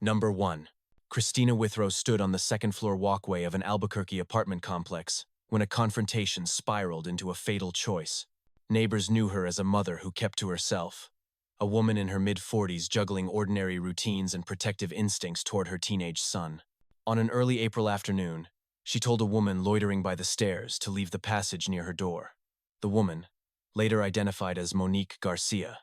Number 1. Cristina Withrow stood on the second-floor walkway of an Albuquerque apartment complex when a confrontation spiraled into a fatal choice. Neighbors knew her as a mother who kept to herself, a woman in her mid-40s juggling ordinary routines and protective instincts toward her teenage son. On an early April afternoon, she told a woman loitering by the stairs to leave the passage near her door. The woman, later identified as Monique Garcia,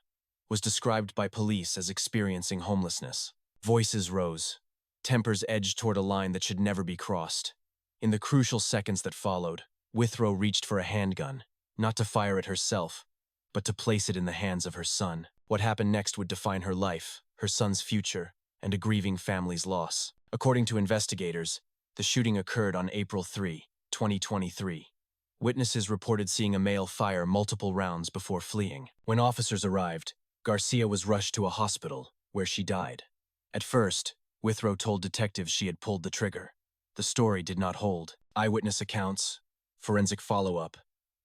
was described by police as experiencing homelessness. Voices rose, tempers edged toward a line that should never be crossed. In the crucial seconds that followed, Withrow reached for a handgun, not to fire it herself, but to place it in the hands of her son. What happened next would define her life, her son's future, and a grieving family's loss. According to investigators, the shooting occurred on April 3, 2023. Witnesses reported seeing a male fire multiple rounds before fleeing. When officers arrived, Garcia was rushed to a hospital, where she died. At first, Withrow told detectives she had pulled the trigger. The story did not hold. Eyewitness accounts, forensic follow-up,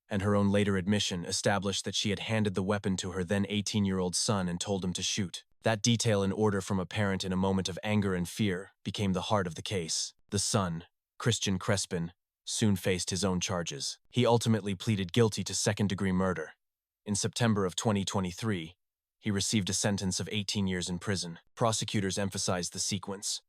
and her own later admission established that she had handed the weapon to her then 18-year-old son and told him to shoot. That detail and order from a parent in a moment of anger and fear became the heart of the case. The son, Christian Crespin, soon faced his own charges. He ultimately pleaded guilty to second-degree murder. In September of 2023, he received a sentence of 18 years in prison. Prosecutors emphasized the sequence: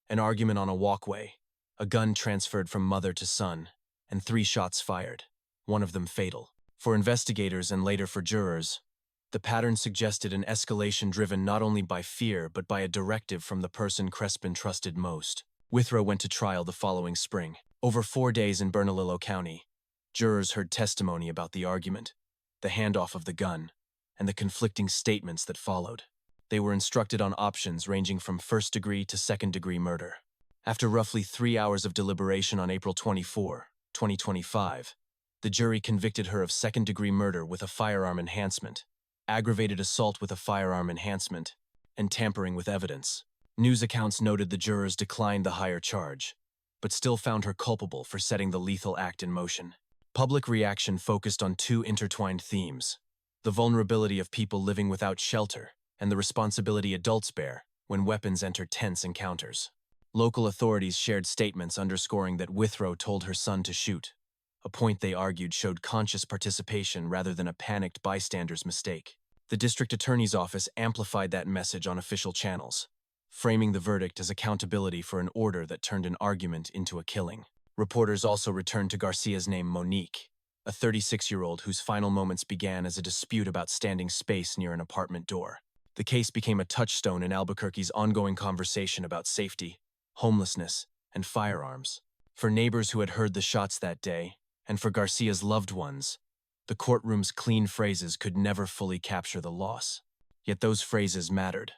an argument on a walkway, a gun transferred from mother to son, and 3 shots fired, one of them fatal. For investigators and later for jurors, the pattern suggested an escalation driven not only by fear but by a directive from the person Crespin trusted most. Withrow went to trial the following spring. Over 4 days in Bernalillo County, jurors heard testimony about the argument, the handoff of the gun, and the conflicting statements that followed. They were instructed on options ranging from first-degree to second-degree murder. After roughly 3 hours of deliberation on April 24, 2025, the jury convicted her of second-degree murder with a firearm enhancement, aggravated assault with a firearm enhancement, and tampering with evidence. News accounts noted the jurors declined the higher charge, but still found her culpable for setting the lethal act in motion. Public reaction focused on 2 intertwined themes: the vulnerability of people living without shelter and the responsibility adults bear when weapons enter tense encounters. Local authorities shared statements underscoring that Withrow told her son to shoot, a point they argued showed conscious participation rather than a panicked bystander's mistake. The district attorney's office amplified that message on official channels, framing the verdict as accountability for an order that turned an argument into a killing. Reporters also returned to Garcia's name Monique, a 36-year-old whose final moments began as a dispute about standing space near an apartment door. The case became a touchstone in Albuquerque's ongoing conversation about safety, homelessness, and firearms. For neighbors who had heard the shots that day, and for Garcia's loved ones, the courtroom's clean phrases could never fully capture the loss. Yet those phrases mattered,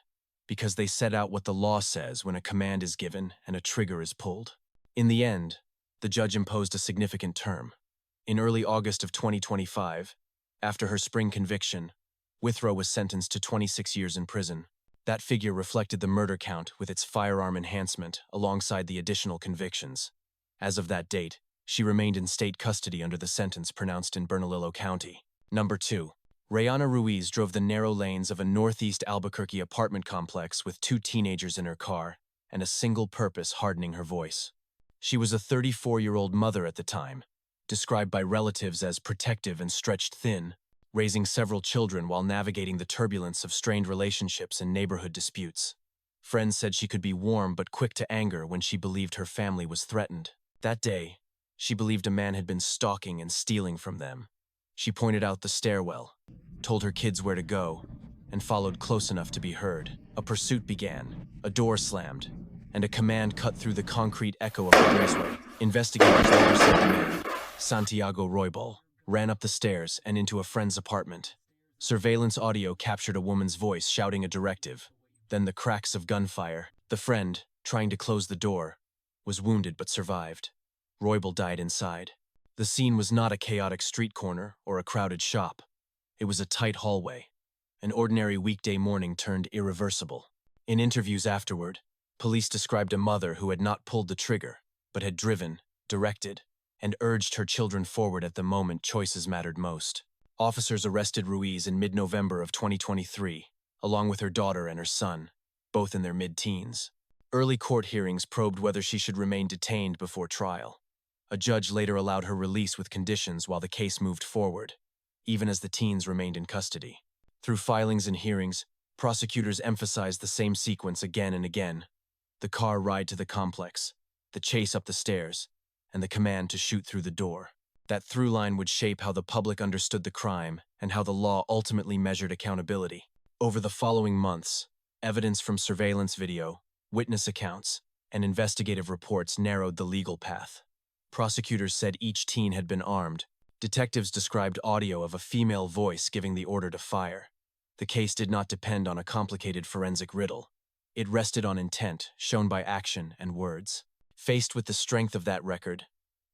because they set out what the law says when a command is given and a trigger is pulled. In the end, the judge imposed a significant term. In early August of 2025, after her spring conviction, Withrow was sentenced to 26 years in prison. That figure reflected the murder count with its firearm enhancement alongside the additional convictions. As of that date, she remained in state custody under the sentence pronounced in Bernalillo County. Number 2. Raeanna Ruiz drove the narrow lanes of a northeast Albuquerque apartment complex with 2 teenagers in her car and a single purpose hardening her voice. She was a 34-year-old mother at the time, described by relatives as protective and stretched thin, raising several children while navigating the turbulence of strained relationships and neighborhood disputes. Friends said she could be warm but quick to anger when she believed her family was threatened. That day, she believed a man had been stalking and stealing from them. She pointed out the stairwell, told her kids where to go, and followed close enough to be heard. A pursuit began, a door slammed, and a command cut through the concrete echo of the breezeway. Investigators later said the man, Santiago Roybal, ran up the stairs and into a friend's apartment. Surveillance audio captured a woman's voice shouting a directive, then the cracks of gunfire. The friend, trying to close the door, was wounded but survived. Roybal died inside. The scene was not a chaotic street corner or a crowded shop. It was a tight hallway. An ordinary weekday morning turned irreversible. In interviews afterward, police described a mother who had not pulled the trigger, but had driven, directed, and urged her children forward at the moment choices mattered most. Officers arrested Ruiz in mid-November of 2023, along with her daughter and her son, both in their mid-teens. Early court hearings probed whether she should remain detained before trial. A judge later allowed her release with conditions while the case moved forward, even as the teens remained in custody. Through filings and hearings, prosecutors emphasized the same sequence again and again: the car ride to the complex, the chase up the stairs, and the command to shoot through the door. That through line would shape how the public understood the crime and how the law ultimately measured accountability. Over the following months, evidence from surveillance video, witness accounts, and investigative reports narrowed the legal path. Prosecutors said each teen had been armed. Detectives described audio of a female voice giving the order to fire. The case did not depend on a complicated forensic riddle. It rested on intent, shown by action and words. Faced with the strength of that record,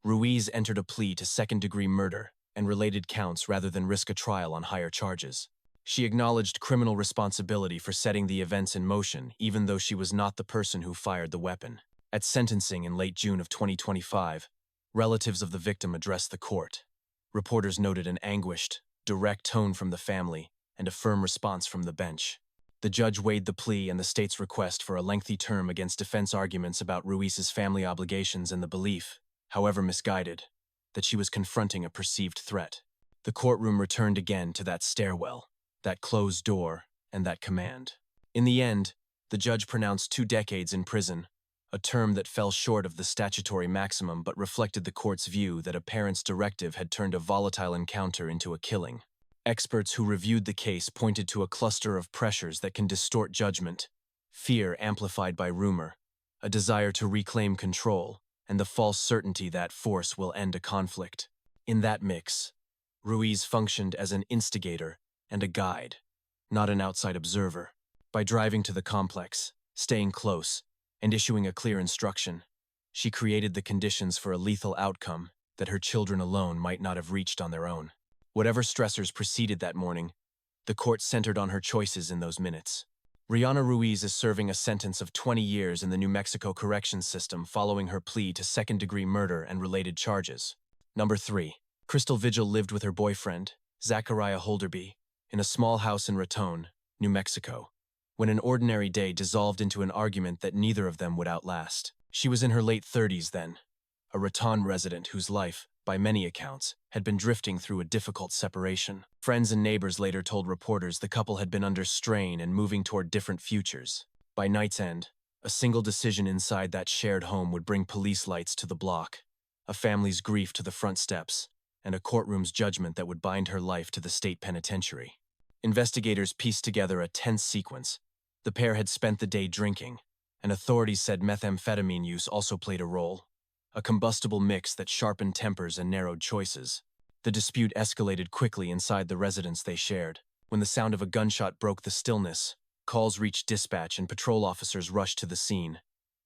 Ruiz entered a plea to second-degree murder and related counts rather than risk a trial on higher charges. She acknowledged criminal responsibility for setting the events in motion, even though she was not the person who fired the weapon. At sentencing in late June of 2025, relatives of the victim addressed the court. Reporters noted an anguished, direct tone from the family and a firm response from the bench. The judge weighed the plea and the state's request for a lengthy term against defense arguments about Ruiz's family obligations and the belief, however misguided, that she was confronting a perceived threat. The courtroom returned again to that stairwell, that closed door, and that command. In the end, the judge pronounced 2 decades in prison, a term that fell short of the statutory maximum but reflected the court's view that a parent's directive had turned a volatile encounter into a killing. Experts who reviewed the case pointed to a cluster of pressures that can distort judgment: fear amplified by rumor, a desire to reclaim control, and the false certainty that force will end a conflict. In that mix, Ruiz functioned as an instigator and a guide, not an outside observer. By driving to the complex, staying close, and issuing a clear instruction, she created the conditions for a lethal outcome that her children alone might not have reached on their own. Whatever stressors preceded that morning, the court centered on her choices in those minutes. Rihanna Ruiz is serving a sentence of 20 years in the New Mexico corrections system following her plea to second-degree murder and related charges. Number 3. Cristal Vigil lived with her boyfriend, Zachariah Holderby, in a small house in Raton, New Mexico, when an ordinary day dissolved into an argument that neither of them would outlast. She was in her late 30s then, a Raton resident whose life, by many accounts, had been drifting through a difficult separation. Friends and neighbors later told reporters the couple had been under strain and moving toward different futures. By night's end, a single decision inside that shared home would bring police lights to the block, a family's grief to the front steps, and a courtroom's judgment that would bind her life to the state penitentiary. Investigators pieced together a tense sequence. The pair had spent the day drinking, and authorities said methamphetamine use also played a role, a combustible mix that sharpened tempers and narrowed choices. The dispute escalated quickly inside the residence they shared. When the sound of a gunshot broke the stillness, calls reached dispatch and patrol officers rushed to the scene.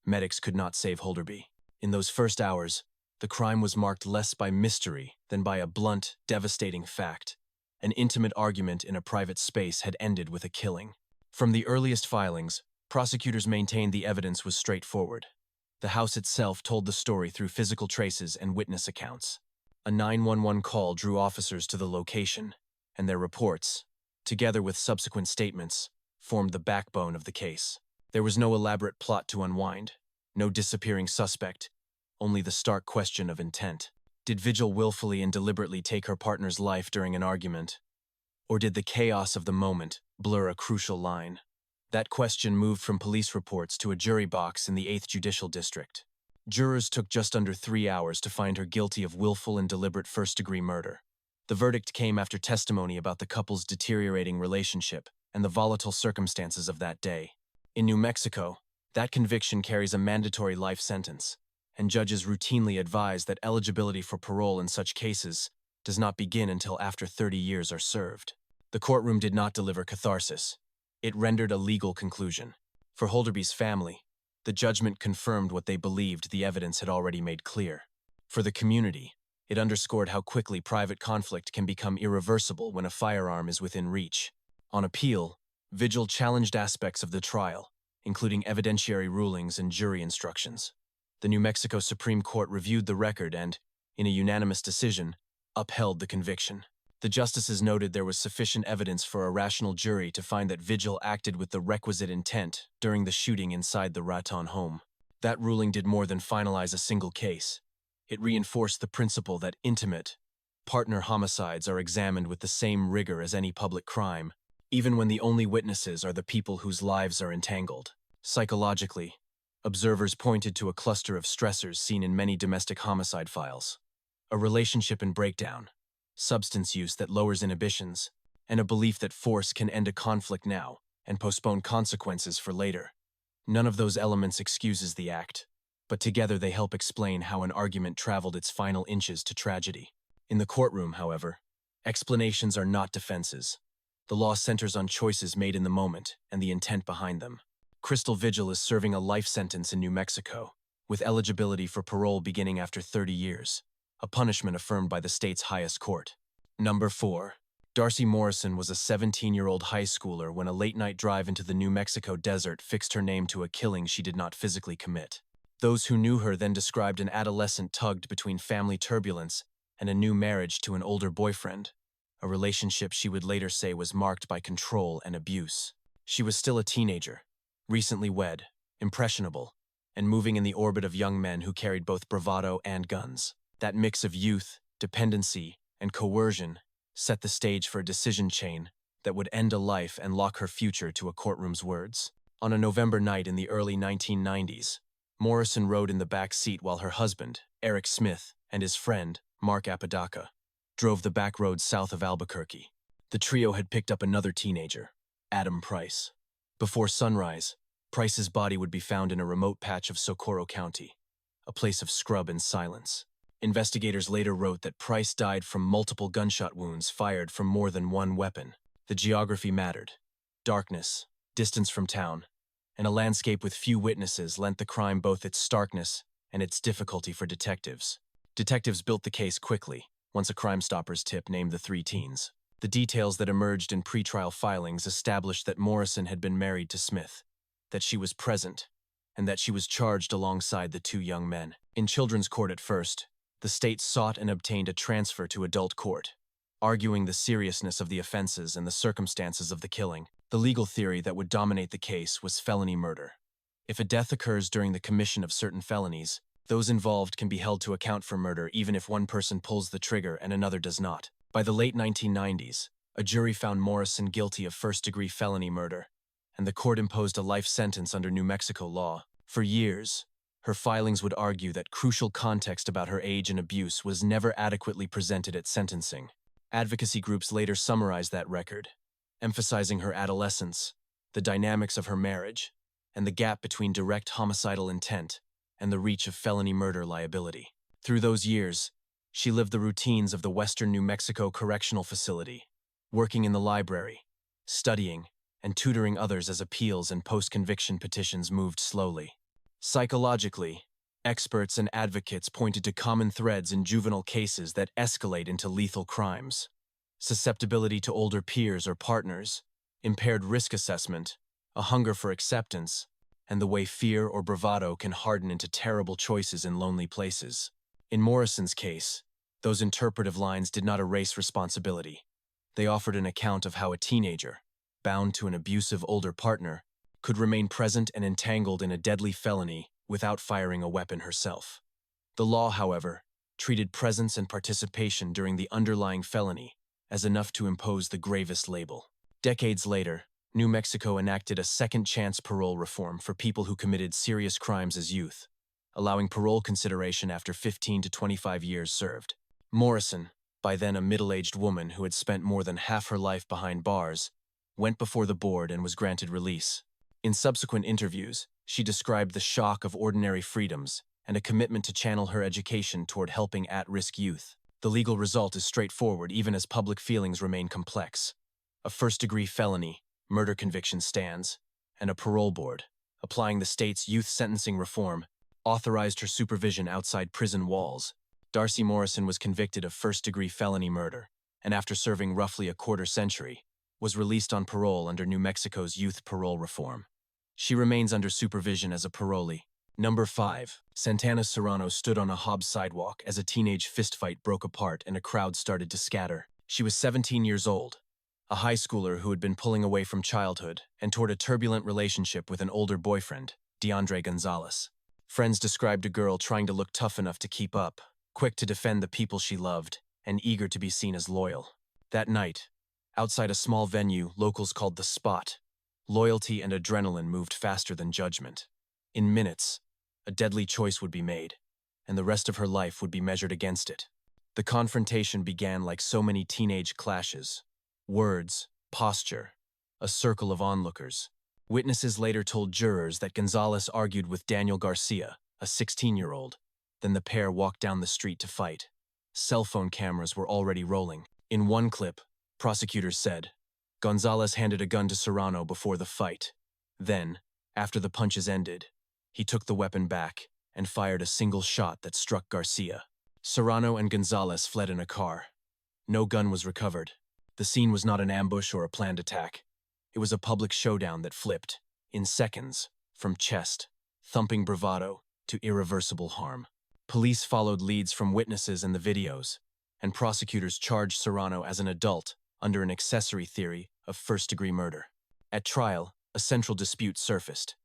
Medics could not save Holderby. In those first hours, the crime was marked less by mystery than by a blunt, devastating fact. An intimate argument in a private space had ended with a killing. From the earliest filings, prosecutors maintained the evidence was straightforward. The house itself told the story through physical traces and witness accounts. A 911 call drew officers to the location, and their reports, together with subsequent statements, formed the backbone of the case. There was no elaborate plot to unwind, no disappearing suspect, only the stark question of intent. Did Vigil willfully and deliberately take her partner's life during an argument? Or did the chaos of the moment blur a crucial line? That question moved from police reports to a jury box in the 8th Judicial District. Jurors took just under 3 hours to find her guilty of willful and deliberate first-degree murder. The verdict came after testimony about the couple's deteriorating relationship and the volatile circumstances of that day. In New Mexico, that conviction carries a mandatory life sentence, and judges routinely advise that eligibility for parole in such cases does not begin until after 30 years are served. The courtroom did not deliver catharsis. It rendered a legal conclusion. For Holderby's family, the judgment confirmed what they believed the evidence had already made clear. For the community, it underscored how quickly private conflict can become irreversible when a firearm is within reach. On appeal, Vigil challenged aspects of the trial, including evidentiary rulings and jury instructions. The New Mexico Supreme Court reviewed the record and, in a unanimous decision, upheld the conviction. The The justices noted there was sufficient evidence for a rational jury to find that Vigil acted with the requisite intent during the shooting inside the Raton home. That ruling did more than finalize a single case. It reinforced the principle that intimate, partner homicides are examined with the same rigor as any public crime, even when the only witnesses are the people whose lives are entangled. Psychologically, observers pointed to a cluster of stressors seen in many domestic homicide files: a relationship in breakdown, substance use that lowers inhibitions, and a belief that force can end a conflict now and postpone consequences for later. None of those elements excuses the act, but together they help explain how an argument traveled its final inches to tragedy. In the courtroom, however, explanations are not defenses. The law centers on choices made in the moment and the intent behind them. Cristal Vigil is serving a life sentence in New Mexico, with eligibility for parole beginning after 30 years, a punishment affirmed by the state's highest court. Number 4. Darcy Morrison was a 17-year-old high schooler when a late-night drive into the New Mexico desert fixed her name to a killing she did not physically commit. Those who knew her then described an adolescent tugged between family turbulence and a new marriage to an older boyfriend, a relationship she would later say was marked by control and abuse. She was still a teenager, recently wed, impressionable, and moving in the orbit of young men who carried both bravado and guns. That mix of youth, dependency, and coercion set the stage for a decision chain that would end a life and lock her future to a courtroom's words. On a November night in the early 1990s, Morrison rode in the back seat while her husband, Eric Smith, and his friend, Mark Apodaca, drove the back roads south of Albuquerque. The trio had picked up another teenager, Adam Price. Before sunrise, Price's body would be found in a remote patch of Socorro County, a place of scrub and silence. Investigators later wrote that Price died from multiple gunshot wounds fired from more than one weapon. The geography mattered. Darkness, distance from town, and a landscape with few witnesses lent the crime both its starkness and its difficulty for detectives. Detectives built the case quickly, once a Crime Stoppers tip named the 3 teens. The details that emerged in pretrial filings established that Morrison had been married to Smith, that she was present, and that she was charged alongside the 2 young men. In children's court at first, the state sought and obtained a transfer to adult court, arguing the seriousness of the offenses and the circumstances of the killing. The legal theory that would dominate the case was felony murder. If a death occurs during the commission of certain felonies, those involved can be held to account for murder even if one person pulls the trigger and another does not. By the late 1990s, a jury found Morrison guilty of first-degree felony murder, and the court imposed a life sentence under New Mexico law. For years, her filings would argue that crucial context about her age and abuse was never adequately presented at sentencing. Advocacy groups later summarized that record, emphasizing her adolescence, the dynamics of her marriage, and the gap between direct homicidal intent and the reach of felony murder liability. Through those years, she lived the routines of the Western New Mexico Correctional Facility, working in the library, studying, and tutoring others as appeals and post-conviction petitions moved slowly. Psychologically, experts and advocates pointed to common threads in juvenile cases that escalate into lethal crimes: susceptibility to older peers or partners, impaired risk assessment, a hunger for acceptance, and the way fear or bravado can harden into terrible choices in lonely places. In Morrison's case, those interpretive lines did not erase responsibility. They offered an account of how a teenager, bound to an abusive older partner, could remain present and entangled in a deadly felony without firing a weapon herself. The law, however, treated presence and participation during the underlying felony as enough to impose the gravest label. Decades later, New Mexico enacted a second-chance parole reform for people who committed serious crimes as youth, allowing parole consideration after 15 to 25 years served. Morrison, by then a middle-aged woman who had spent more than half her life behind bars, went before the board and was granted release. In subsequent interviews, she described the shock of ordinary freedoms and a commitment to channel her education toward helping at-risk youth. The legal result is straightforward even as public feelings remain complex. A first-degree felony, murder conviction stands, and a parole board, applying the state's youth sentencing reform, authorized her supervision outside prison walls. Darcy Morrison was convicted of first-degree felony murder, and after serving roughly a quarter-century, was released on parole under New Mexico's youth parole reform. She remains under supervision as a parolee. Number 5. Santana Serrano stood on a Hobbs sidewalk as a teenage fistfight broke apart and a crowd started to scatter. She was 17 years old, a high schooler who had been pulling away from childhood and toward a turbulent relationship with an older boyfriend, DeAndre Gonzalez. Friends described a girl trying to look tough enough to keep up, quick to defend the people she loved, and eager to be seen as loyal. That night, outside a small venue locals called The Spot, loyalty and adrenaline moved faster than judgment. In minutes, a deadly choice would be made, and the rest of her life would be measured against it. The confrontation began like so many teenage clashes. Words, posture, a circle of onlookers. Witnesses later told jurors that Gonzalez argued with Daniel Garcia, a 16-year-old. Then the pair walked down the street to fight. Cell phone cameras were already rolling. In one clip, prosecutors said, Gonzalez handed a gun to Serrano before the fight. Then, after the punches ended, he took the weapon back and fired a single shot that struck Garcia. Serrano and Gonzalez fled in a car. No gun was recovered. The scene was not an ambush or a planned attack. It was a public showdown that flipped, in seconds, from chest, thumping bravado, to irreversible harm. Police followed leads from witnesses and the videos, and prosecutors charged Serrano as an adult under an accessory theory of first-degree murder. At trial, a central dispute surfaced.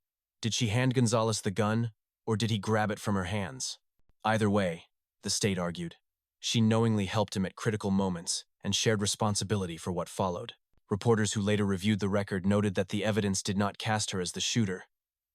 Did she hand Gonzalez the gun, or did he grab it from her hands? Either way, the state argued, she knowingly helped him at critical moments and shared responsibility for what followed. Reporters who later reviewed the record noted that the evidence did not cast her as the shooter,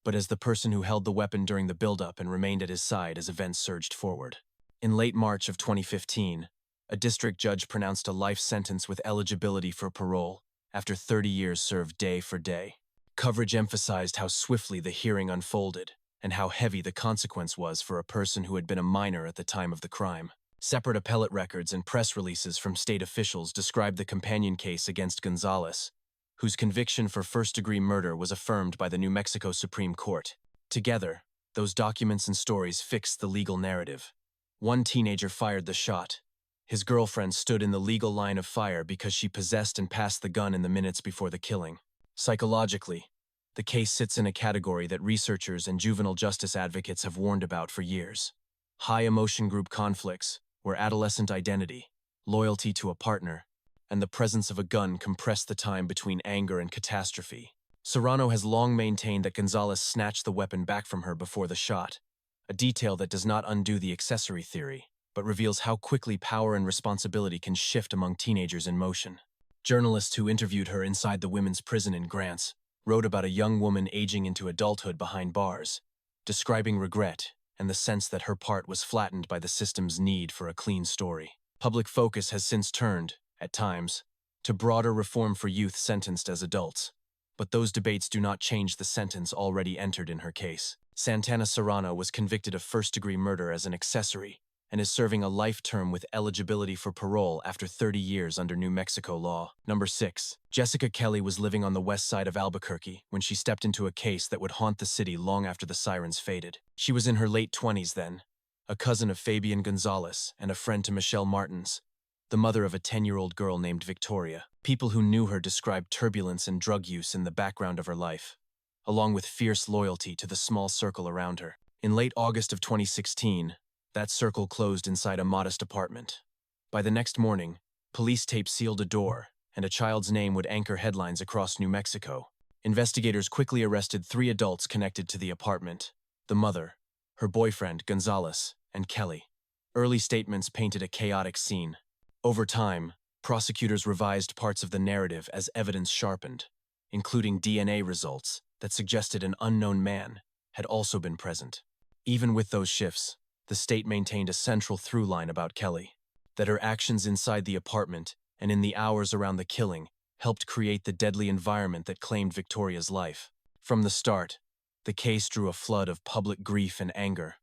but as the person who held the weapon during the buildup and remained at his side as events surged forward. In late March of 2015, a district judge pronounced a life sentence with eligibility for parole after 30 years served day for day. Coverage emphasized how swiftly the hearing unfolded and how heavy the consequence was for a person who had been a minor at the time of the crime. Separate appellate records and press releases from state officials described the companion case against Gonzalez, whose conviction for first-degree murder was affirmed by the New Mexico Supreme Court. Together, those documents and stories fixed the legal narrative. One teenager fired the shot. His girlfriend stood in the legal line of fire because she possessed and passed the gun in the minutes before the killing. Psychologically, the case sits in a category that researchers and juvenile justice advocates have warned about for years. High-emotion group conflicts, where adolescent identity, loyalty to a partner, and the presence of a gun compress the time between anger and catastrophe. Serrano has long maintained that Gonzalez snatched the weapon back from her before the shot, a detail that does not undo the accessory theory, but reveals how quickly power and responsibility can shift among teenagers in motion. Journalists who interviewed her inside the women's prison in Grants wrote about a young woman aging into adulthood behind bars, describing regret and the sense that her part was flattened by the system's need for a clean story. Public focus has since turned, at times, to broader reform for youth sentenced as adults, but those debates do not change the sentence already entered in her case. Santana Serrano was convicted of first-degree murder as an accessory and is serving a life term with eligibility for parole after 30 years under New Mexico law. Number 6. Jessica Kelley was living on the west side of Albuquerque when she stepped into a case that would haunt the city long after the sirens faded. She was in her late 20s then, a cousin of Fabian Gonzalez and a friend to Michelle Martins, the mother of a 10-year-old girl named Victoria. People who knew her described turbulence and drug use in the background of her life, along with fierce loyalty to the small circle around her. In late August of 2016, that circle closed inside a modest apartment. By the next morning, police tape sealed a door, and a child's name would anchor headlines across New Mexico. Investigators quickly arrested 3 adults connected to the apartment: the mother, her boyfriend, Gonzalez, and Kelley. Early statements painted a chaotic scene. Over time, prosecutors revised parts of the narrative as evidence sharpened, including DNA results that suggested an unknown man had also been present. Even with those shifts, the state maintained a central through line about Kelley, that her actions inside the apartment and in the hours around the killing helped create the deadly environment that claimed Victoria's life. From the start, the case drew a flood of public grief and anger,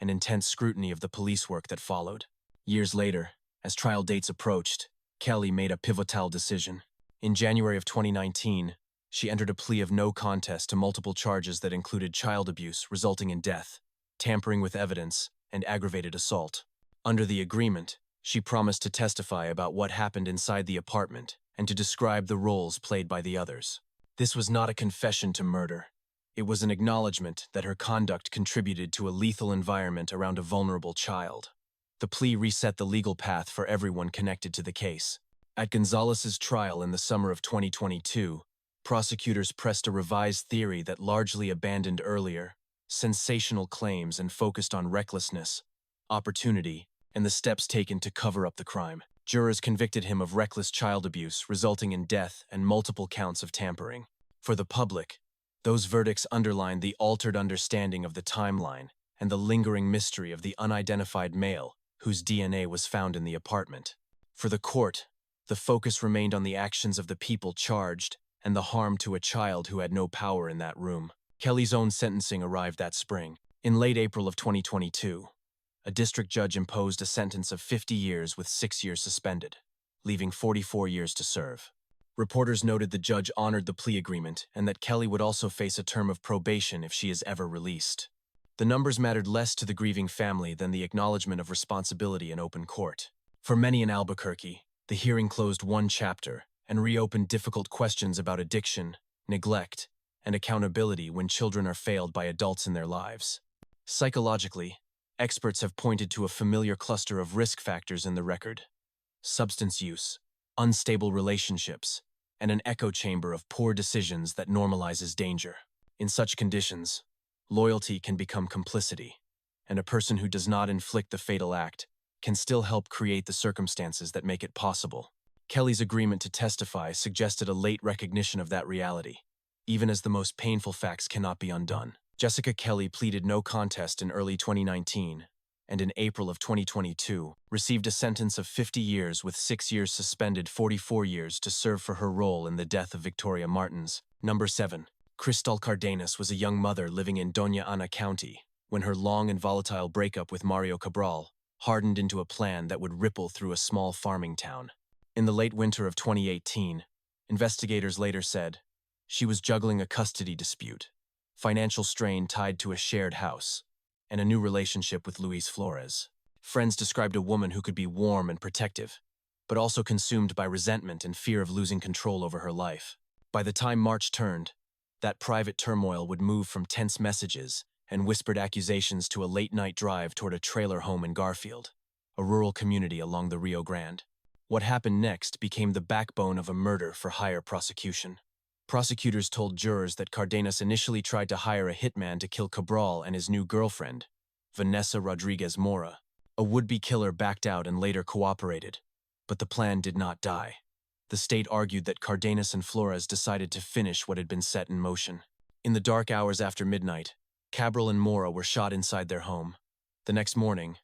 and intense scrutiny of the police work that followed. Years later, as trial dates approached, Kelley made a pivotal decision. In January of 2019, she entered a plea of no contest to multiple charges that included child abuse resulting in death, tampering with evidence, and aggravated assault. Under the agreement, she promised to testify about what happened inside the apartment and to describe the roles played by the others. This was not a confession to murder. It was an acknowledgement that her conduct contributed to a lethal environment around a vulnerable child. The plea reset the legal path for everyone connected to the case. At Gonzalez's trial in the summer of 2022, prosecutors pressed a revised theory that largely abandoned earlier, sensational claims and focused on recklessness, opportunity, and the steps taken to cover up the crime. Jurors convicted him of reckless child abuse resulting in death and multiple counts of tampering. For the public, those verdicts underlined the altered understanding of the timeline and the lingering mystery of the unidentified male whose DNA was found in the apartment. For the court, the focus remained on the actions of the people charged and the harm to a child who had no power in that room. Kelley's own sentencing arrived that spring. In late April of 2022, a district judge imposed a sentence of 50 years with 6 years suspended, leaving 44 years to serve. Reporters noted the judge honored the plea agreement and that Kelley would also face a term of probation if she is ever released. The numbers mattered less to the grieving family than the acknowledgement of responsibility in open court. For many in Albuquerque, the hearing closed one chapter and reopened difficult questions about addiction, neglect, and accountability when children are failed by adults in their lives. Psychologically, experts have pointed to a familiar cluster of risk factors in the record: substance use, unstable relationships, and an echo chamber of poor decisions that normalizes danger. In such conditions, loyalty can become complicity, and a person who does not inflict the fatal act can still help create the circumstances that make it possible. Kelley's agreement to testify suggested a late recognition of that reality, even as the most painful facts cannot be undone. Jessica Kelley pleaded no contest in early 2019, and in April of 2022, received a sentence of 50 years with 6 years suspended, 44 years to serve for her role in the death of Victoria Martins. Number 7. Cristal Cardenas was a young mother living in Doña Ana County when her long and volatile breakup with Mario Cabral hardened into a plan that would ripple through a small farming town. In the late winter of 2018, investigators later said she was juggling a custody dispute, financial strain tied to a shared house, and a new relationship with Luis Flores. Friends described a woman who could be warm and protective, but also consumed by resentment and fear of losing control over her life. By the time March turned, that private turmoil would move from tense messages and whispered accusations to a late-night drive toward a trailer home in Garfield, a rural community along the Rio Grande. What happened next became the backbone of a murder-for-hire prosecution. Prosecutors told jurors that Cardenas initially tried to hire a hitman to kill Cabral and his new girlfriend, Vanessa Rodriguez Mora. A would-be killer backed out and later cooperated, but the plan did not die. The state argued that Cardenas and Flores decided to finish what had been set in motion. In the dark hours after midnight, Cabral and Mora were shot inside their home. The next morning,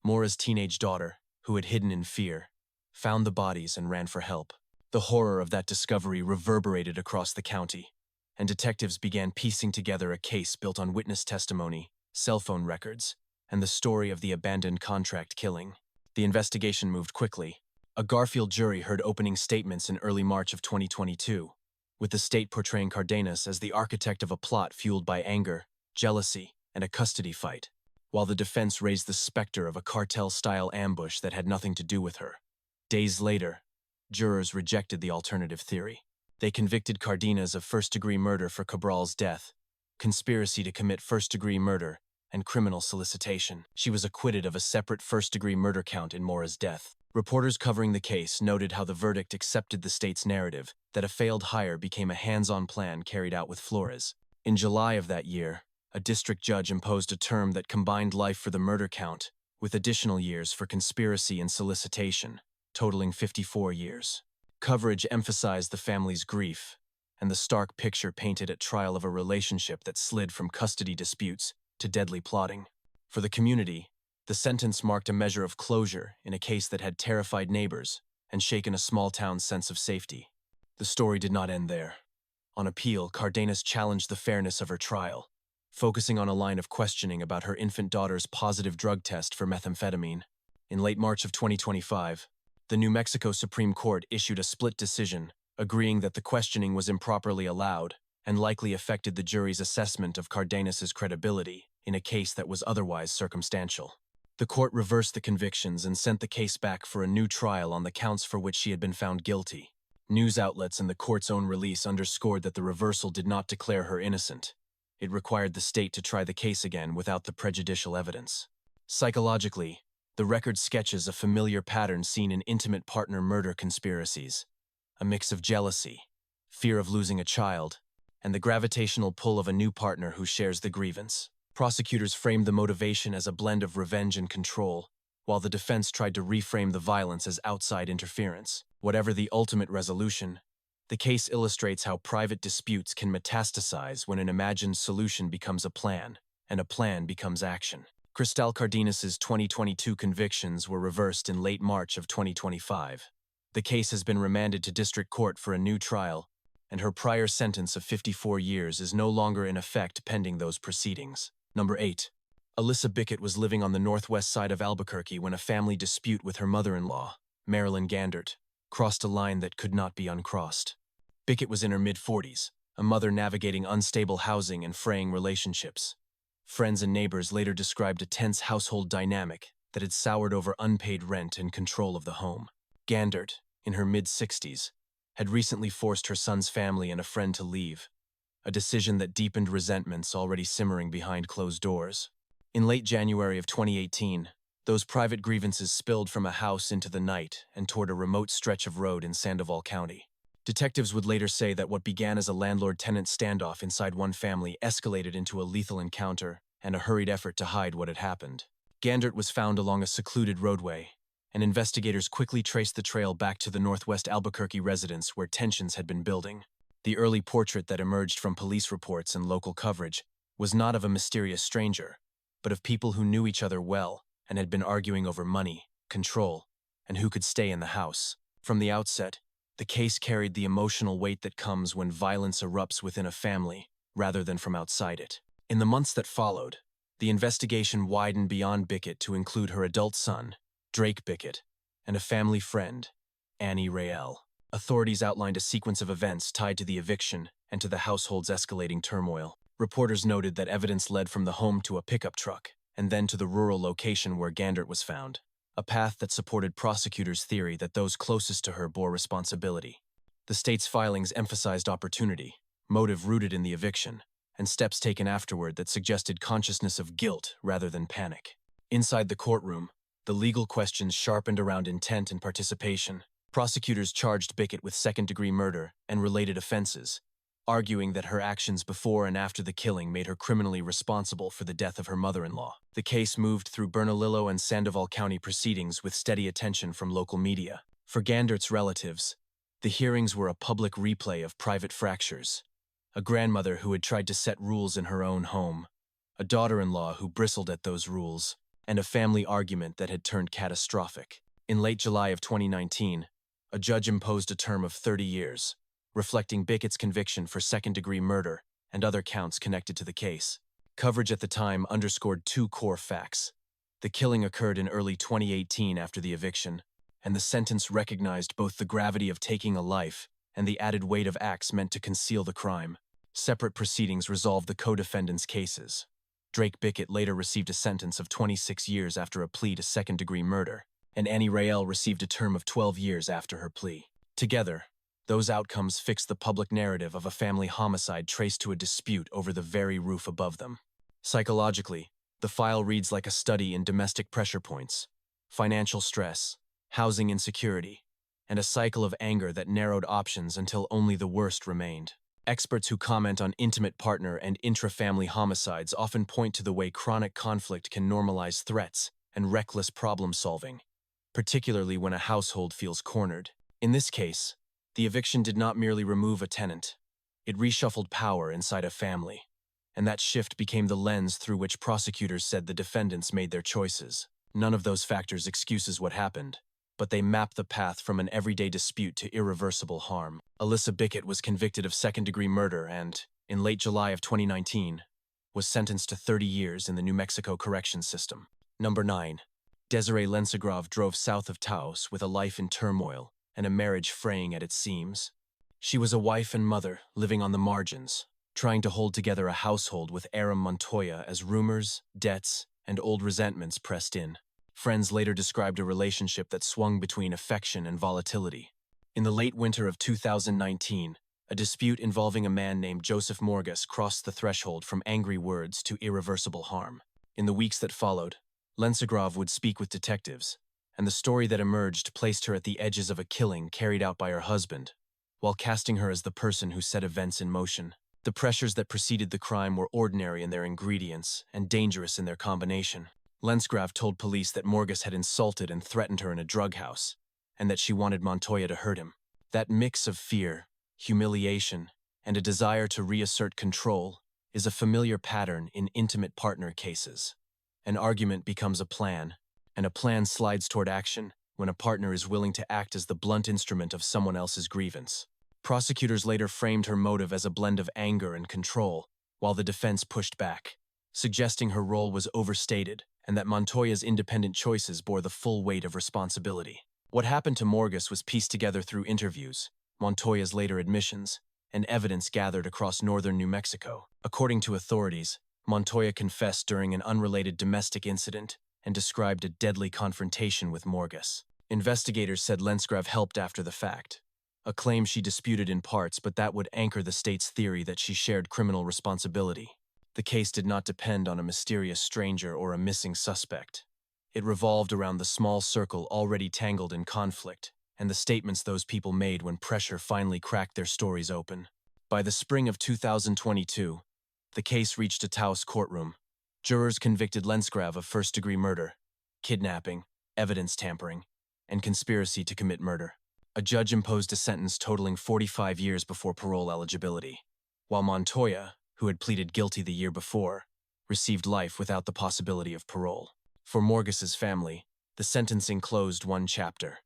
Mora's teenage daughter, who had hidden in fear, found the bodies and ran for help. The horror of that discovery reverberated across the county, and detectives began piecing together a case built on witness testimony, cell phone records, and the story of the abandoned contract killing. The investigation moved quickly. A Garfield jury heard opening statements in early March of 2022, with the state portraying Cardenas as the architect of a plot fueled by anger, jealousy, and a custody fight, while the defense raised the specter of a cartel-style ambush that had nothing to do with her. Days later, jurors rejected the alternative theory. They convicted Cardenas of first-degree murder for Cabral's death, conspiracy to commit first-degree murder, and criminal solicitation. She was acquitted of a separate first-degree murder count in Mora's death. Reporters covering the case noted how the verdict accepted the state's narrative that a failed hire became a hands-on plan carried out with Flores. In July of that year, a district judge imposed a term that combined life for the murder count with additional years for conspiracy and solicitation, totaling 54 years. Coverage emphasized the family's grief and the stark picture painted at trial of a relationship that slid from custody disputes to deadly plotting. For the community, the sentence marked a measure of closure in a case that had terrified neighbors and shaken a small town's sense of safety. The story did not end there. On appeal, Cardenas challenged the fairness of her trial, focusing on a line of questioning about her infant daughter's positive drug test for methamphetamine. In late March of 2025, the New Mexico Supreme Court issued a split decision, agreeing that the questioning was improperly allowed and likely affected the jury's assessment of Cardenas's credibility in a case that was otherwise circumstantial. The court reversed the convictions and sent the case back for a new trial on the counts for which she had been found guilty. News outlets and the court's own release underscored that the reversal did not declare her innocent. It required the state to try the case again without the prejudicial evidence. Psychologically, The record sketches a familiar pattern seen in intimate partner murder conspiracies, a mix of jealousy, fear of losing a child, and the gravitational pull of a new partner who shares the grievance. Prosecutors framed the motivation as a blend of revenge and control, while the defense tried to reframe the violence as outside interference. Whatever the ultimate resolution, the case illustrates how private disputes can metastasize when an imagined solution becomes a plan, and a plan becomes action. Cristal Cardenas' 2022 convictions were reversed in late March of 2025. The case has been remanded to district court for a new trial, and her prior sentence of 54 years is no longer in effect pending those proceedings. Number 8. Alyssa Bickett was living on the northwest side of Albuquerque when a family dispute with her mother-in-law, Marilyn Gandert, crossed a line that could not be uncrossed. Bickett was in her mid-40s, a mother navigating unstable housing and fraying relationships. Friends and neighbors later described a tense household dynamic that had soured over unpaid rent and control of the home. Gandert, in her mid-60s, had recently forced her son's family and a friend to leave, a decision that deepened resentments already simmering behind closed doors. In late January of 2018, those private grievances spilled from a house into the night and toward a remote stretch of road in Sandoval County. Detectives would later say that what began as a landlord-tenant standoff inside one family escalated into a lethal encounter and a hurried effort to hide what had happened. Gandert was found along a secluded roadway, and investigators quickly traced the trail back to the northwest Albuquerque residence where tensions had been building. The early portrait that emerged from police reports and local coverage was not of a mysterious stranger, but of people who knew each other well and had been arguing over money, control, and who could stay in the house. From the outset, the case carried the emotional weight that comes when violence erupts within a family rather than from outside it. In the months that followed, the investigation widened beyond Bickett to include her adult son, Drake Bickett, and a family friend, Annie Rael. Authorities outlined a sequence of events tied to the eviction and to the household's escalating turmoil. Reporters noted that evidence led from the home to a pickup truck, and then to the rural location where Gandert was found, a path that supported prosecutors' theory that those closest to her bore responsibility. The state's filings emphasized opportunity, motive rooted in the eviction, and steps taken afterward that suggested consciousness of guilt rather than panic. Inside the courtroom, the legal questions sharpened around intent and participation. Prosecutors charged Bickett with second-degree murder and related offenses, arguing that her actions before and after the killing made her criminally responsible for the death of her mother-in-law. The case moved through Bernalillo and Sandoval County proceedings with steady attention from local media. For Gandert's relatives, the hearings were a public replay of private fractures, a grandmother who had tried to set rules in her own home, a daughter-in-law who bristled at those rules, and a family argument that had turned catastrophic. In late July of 2019, a judge imposed a term of 30 years, reflecting Bickett's conviction for second-degree murder and other counts connected to the case. Coverage at the time underscored two core facts. The killing occurred in early 2018 after the eviction, and the sentence recognized both the gravity of taking a life and the added weight of acts meant to conceal the crime. Separate proceedings resolved the co-defendants' cases. Drake Bickett later received a sentence of 26 years after a plea to second-degree murder, and Annie Rael received a term of 12 years after her plea. Together, those outcomes fixed the public narrative of a family homicide traced to a dispute over the very roof above them. Psychologically, the file reads like a study in domestic pressure points, financial stress, housing insecurity, and a cycle of anger that narrowed options until only the worst remained. Experts who comment on intimate partner and intra-family homicides often point to the way chronic conflict can normalize threats and reckless problem-solving, particularly when a household feels cornered. In this case, the eviction did not merely remove a tenant, it reshuffled power inside a family, and that shift became the lens through which prosecutors said the defendants made their choices. None of those factors excuses what happened, but they map the path from an everyday dispute to irreversible harm. Alyssa Bickett was convicted of second-degree murder and, in late July of 2019, was sentenced to 30 years in the New Mexico corrections system. Number 9. Desiree Lensigrov drove south of Taos with a life in turmoil and a marriage fraying at its seams. She was a wife and mother living on the margins, trying to hold together a household with Aram Montoya as rumors, debts, and old resentments pressed in. Friends later described a relationship that swung between affection and volatility. In the late winter of 2019, a dispute involving a man named Joseph Morgus crossed the threshold from angry words to irreversible harm. In the weeks that followed, Lensegrav would speak with detectives, and the story that emerged placed her at the edges of a killing carried out by her husband, while casting her as the person who set events in motion. The pressures that preceded the crime were ordinary in their ingredients and dangerous in their combination. Lensegrav told police that Morgus had insulted and threatened her in a drug house, and that she wanted Montoya to hurt him. That mix of fear, humiliation, and a desire to reassert control is a familiar pattern in intimate partner cases. An argument becomes a plan, and a plan slides toward action when a partner is willing to act as the blunt instrument of someone else's grievance. Prosecutors later framed her motive as a blend of anger and control, while the defense pushed back, suggesting her role was overstated and that Montoya's independent choices bore the full weight of responsibility. What happened to Morgus was pieced together through interviews, Montoya's later admissions, and evidence gathered across northern New Mexico. According to authorities, Montoya confessed during an unrelated domestic incident and described a deadly confrontation with Morgus. Investigators said Lensegrav helped after the fact, a claim she disputed in parts, but that would anchor the state's theory that she shared criminal responsibility. The case did not depend on a mysterious stranger or a missing suspect. It revolved around the small circle already tangled in conflict, and the statements those people made when pressure finally cracked their stories open. By the spring of 2022, the case reached a Taos courtroom. Jurors convicted Lensegrav of first-degree murder, kidnapping, evidence tampering, and conspiracy to commit murder. A judge imposed a sentence totaling 45 years before parole eligibility, while Montoya, who had pleaded guilty the year before, received life without the possibility of parole. For Morgus's family, the sentencing closed one chapter.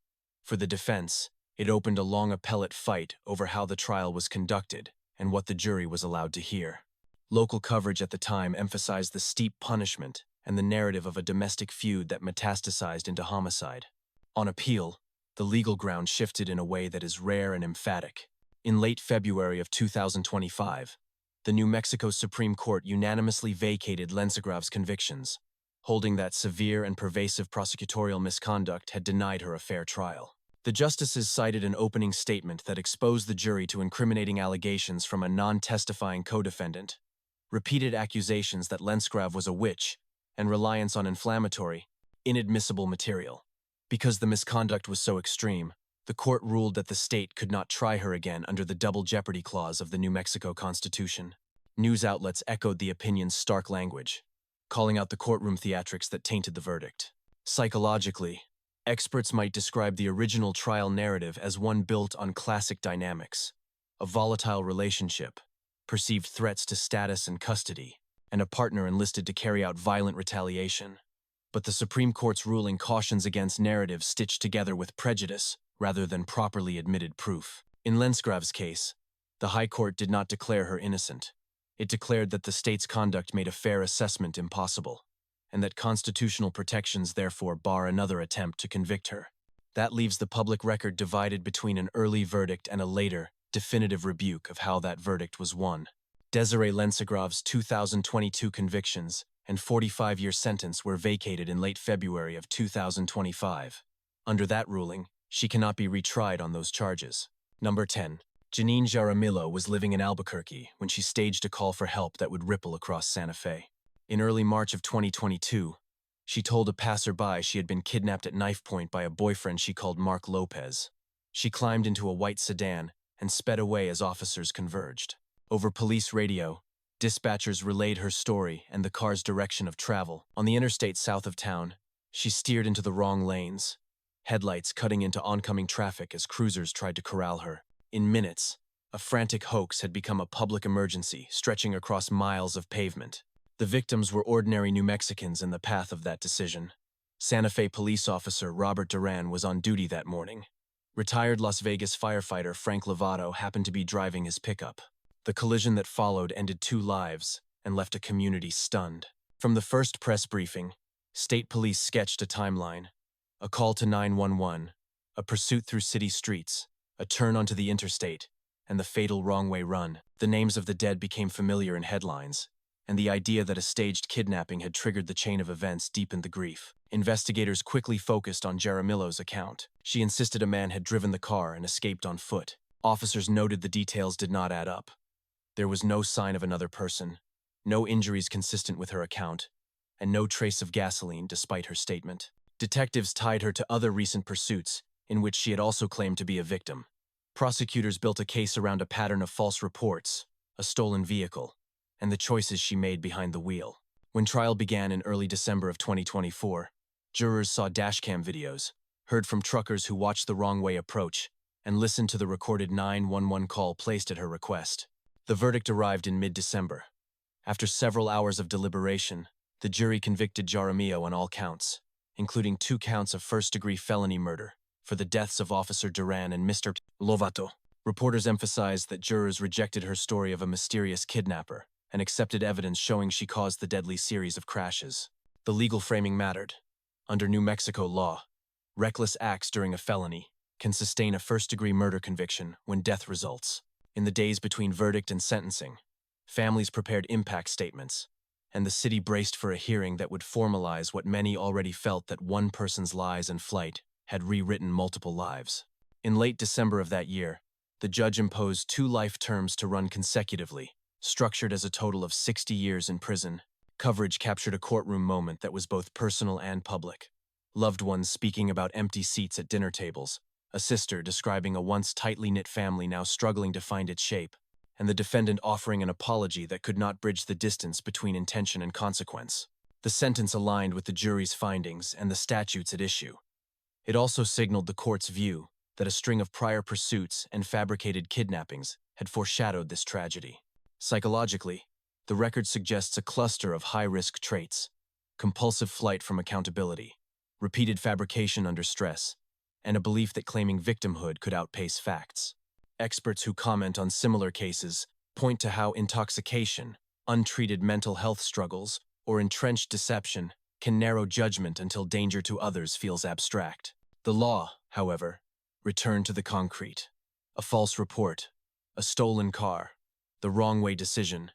For the defense, it opened a long appellate fight over how the trial was conducted and what the jury was allowed to hear. Local coverage at the time emphasized the steep punishment and the narrative of a domestic feud that metastasized into homicide. On appeal, the legal ground shifted in a way that is rare and emphatic. In late February of 2025, the New Mexico Supreme Court unanimously vacated Lensegrav's convictions, holding that severe and pervasive prosecutorial misconduct had denied her a fair trial. The justices cited an opening statement that exposed the jury to incriminating allegations from a non-testifying co-defendant, repeated accusations that Lensegrav was a witch, and reliance on inflammatory, inadmissible material. Because the misconduct was so extreme, the court ruled that the state could not try her again under the double jeopardy clause of the New Mexico Constitution. News outlets echoed the opinion's stark language, calling out the courtroom theatrics that tainted the verdict. Psychologically, experts might describe the original trial narrative as one built on classic dynamics: a volatile relationship, perceived threats to status and custody, and a partner enlisted to carry out violent retaliation. But the Supreme Court's ruling cautions against narratives stitched together with prejudice rather than properly admitted proof. In Lensegrav's case, the High Court did not declare her innocent. It declared that the state's conduct made a fair assessment impossible, and that constitutional protections therefore bar another attempt to convict her. That leaves the public record divided between an early verdict and a later, definitive rebuke of how that verdict was won. Desiree Lensigrov's 2022 convictions and 45-year sentence were vacated in late February of 2025. Under that ruling, she cannot be retried on those charges. Number 10. Janine Jaramillo was living in Albuquerque when she staged a call for help that would ripple across Santa Fe. In early March of 2022, she told a passerby she had been kidnapped at knife point by a boyfriend she called Mark Lopez. She climbed into a white sedan and sped away as officers converged. Over police radio, dispatchers relayed her story and the car's direction of travel. On the interstate south of town, she steered into the wrong lanes, headlights cutting into oncoming traffic as cruisers tried to corral her. In minutes, a frantic hoax had become a public emergency stretching across miles of pavement. The victims were ordinary New Mexicans in the path of that decision. Santa Fe police officer Robert Duran was on duty that morning. Retired Las Vegas firefighter Frank Lovato happened to be driving his pickup. The collision that followed ended 2 lives and left a community stunned. From the first press briefing, state police sketched a timeline: a call to 911, a pursuit through city streets, a turn onto the interstate, and the fatal wrong-way run. The names of the dead became familiar in headlines, and the idea that a staged kidnapping had triggered the chain of events deepened the grief. Investigators quickly focused on Jaramillo's account. She insisted a man had driven the car and escaped on foot. Officers noted the details did not add up. There was no sign of another person, no injuries consistent with her account, and no trace of gasoline despite her statement. Detectives tied her to other recent pursuits, in which she had also claimed to be a victim. Prosecutors built a case around a pattern of false reports, a stolen vehicle, and the choices she made behind the wheel. When trial began in early December of 2024, jurors saw dashcam videos, heard from truckers who watched the wrong way approach, and listened to the recorded 911 call placed at her request. The verdict arrived in mid-December. After several hours of deliberation, the jury convicted Jaramillo on all counts, including 2 counts of first-degree felony murder for the deaths of Officer Duran and Mr. Lovato. Reporters emphasized that jurors rejected her story of a mysterious kidnapper and accepted evidence showing she caused the deadly series of crashes. The legal framing mattered. Under New Mexico law, reckless acts during a felony can sustain a first-degree murder conviction when death results. In the days between verdict and sentencing, families prepared impact statements, and the city braced for a hearing that would formalize what many already felt, that one person's lies and flight had rewritten multiple lives. In late December of that year, the judge imposed 2 life terms to run consecutively, structured as a total of 60 years in prison. Coverage captured a courtroom moment that was both personal and public. Loved ones speaking about empty seats at dinner tables, a sister describing a once tightly knit family now struggling to find its shape, and the defendant offering an apology that could not bridge the distance between intention and consequence. The sentence aligned with the jury's findings and the statutes at issue. It also signaled the court's view that a string of prior pursuits and fabricated kidnappings had foreshadowed this tragedy. Psychologically, the record suggests a cluster of high-risk traits: compulsive flight from accountability, repeated fabrication under stress, and a belief that claiming victimhood could outpace facts. Experts who comment on similar cases point to how intoxication, untreated mental health struggles, or entrenched deception can narrow judgment until danger to others feels abstract. The law, however, returned to the concrete. A false report, a stolen car, the wrong-way decision,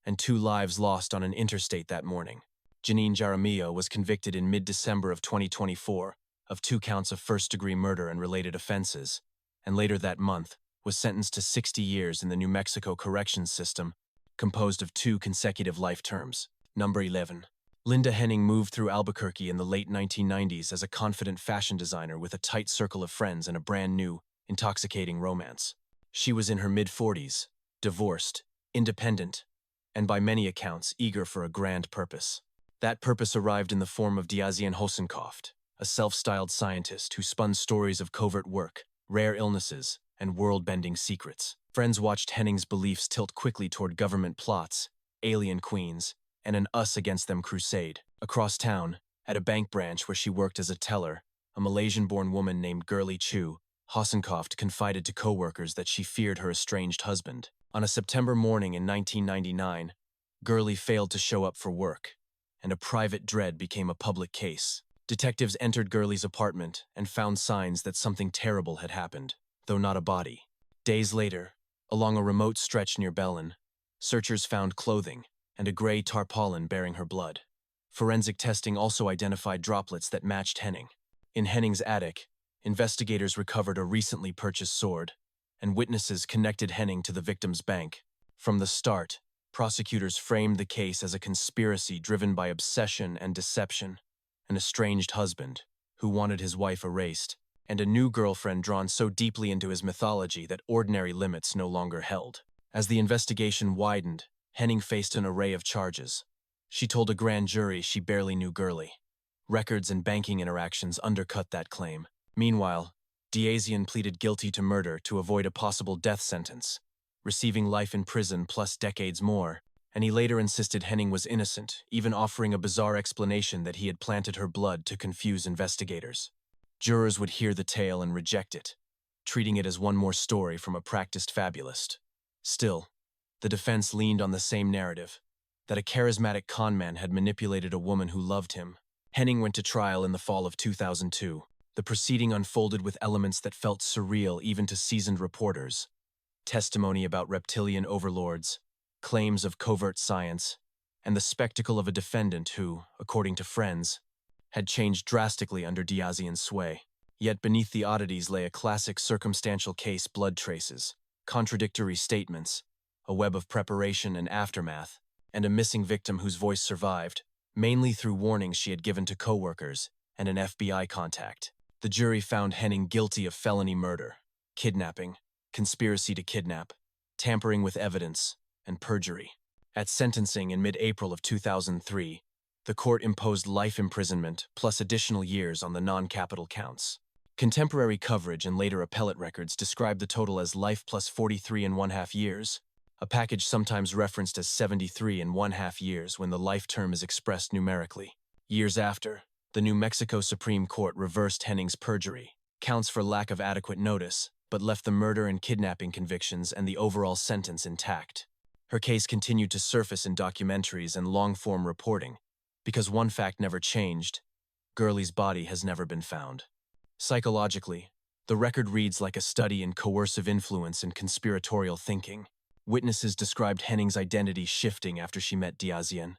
and 2 lives lost on an interstate that morning. Janine Jaramillo was convicted in mid-December of 2024 of 2 counts of first-degree murder and related offenses, and later that month was sentenced to 60 years in the New Mexico corrections system, composed of 2 consecutive life terms. Number 11. Linda Henning moved through Albuquerque in the late 1990s as a confident fashion designer with a tight circle of friends and a brand new, intoxicating romance. She was in her mid-40s, divorced, independent, and by many accounts eager for a grand purpose. That purpose arrived in the form of Diazian Hosenkoft, a self-styled scientist who spun stories of covert work, rare illnesses, and world-bending secrets. Friends watched Henning's beliefs tilt quickly toward government plots, alien queens, and an us-against-them crusade. Across town, at a bank branch where she worked as a teller, a Malaysian-born woman named Girly Chu, Hosenkoft confided to coworkers that she feared her estranged husband. On a September morning in 1999, Girly failed to show up for work, and a private dread became a public case. Detectives entered Girly's apartment and found signs that something terrible had happened, though not a body. Days later, along a remote stretch near Belen, searchers found clothing and a gray tarpaulin bearing her blood. Forensic testing also identified droplets that matched Henning. In Henning's attic, investigators recovered a recently purchased sword, and witnesses connected Henning to the victim's bank. From the start, prosecutors framed the case as a conspiracy driven by obsession and deception: an estranged husband who wanted his wife erased, and a new girlfriend drawn so deeply into his mythology that ordinary limits no longer held. As the investigation widened, Henning faced an array of charges. She told a grand jury she barely knew Girly. Records and banking interactions undercut that claim. Meanwhile, Diazian pleaded guilty to murder to avoid a possible death sentence, receiving life in prison plus decades more, and he later insisted Henning was innocent, even offering a bizarre explanation that he had planted her blood to confuse investigators. Jurors would hear the tale and reject it, treating it as one more story from a practiced fabulist. Still, the defense leaned on the same narrative, that a charismatic conman had manipulated a woman who loved him. Henning went to trial in the fall of 2002. The proceeding unfolded with elements that felt surreal even to seasoned reporters: testimony about reptilian overlords, claims of covert science, and the spectacle of a defendant who, according to friends, had changed drastically under Diazian's sway. Yet beneath the oddities lay a classic circumstantial case: blood traces, contradictory statements, a web of preparation and aftermath, and a missing victim whose voice survived, mainly through warnings she had given to coworkers and an FBI contact. The jury found Henning guilty of felony murder, kidnapping, conspiracy to kidnap, tampering with evidence, and perjury. At sentencing in mid-April of 2003, the court imposed life imprisonment plus additional years on the non-capital counts. Contemporary coverage and later appellate records describe the total as life plus 43.5 years, a package sometimes referenced as 73.5 years when the life term is expressed numerically. Years after, the New Mexico Supreme Court reversed Henning's perjury, counts for lack of adequate notice, but left the murder and kidnapping convictions and the overall sentence intact. Her case continued to surface in documentaries and long-form reporting, because one fact never changed: Gurley's body has never been found. Psychologically, the record reads like a study in coercive influence and conspiratorial thinking. Witnesses described Henning's identity shifting after she met Diazian,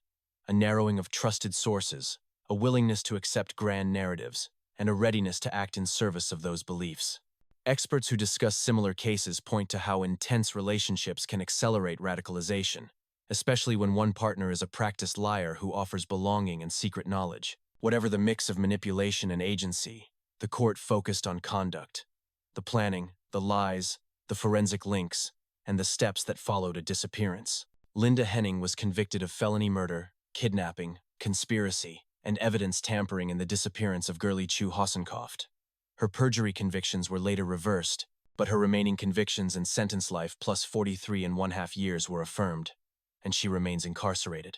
a narrowing of trusted sources, a willingness to accept grand narratives, and a readiness to act in service of those beliefs. Experts who discuss similar cases point to how intense relationships can accelerate radicalization, especially when one partner is a practiced liar who offers belonging and secret knowledge. Whatever the mix of manipulation and agency, the court focused on conduct, the planning, the lies, the forensic links, and the steps that followed a disappearance. Linda Henning was convicted of felony murder, kidnapping, conspiracy, and evidence tampering in the disappearance of Gurley Chu Hossenkopf. Her perjury convictions were later reversed, but her remaining convictions and sentence life plus 43.5 years were affirmed, and she remains incarcerated.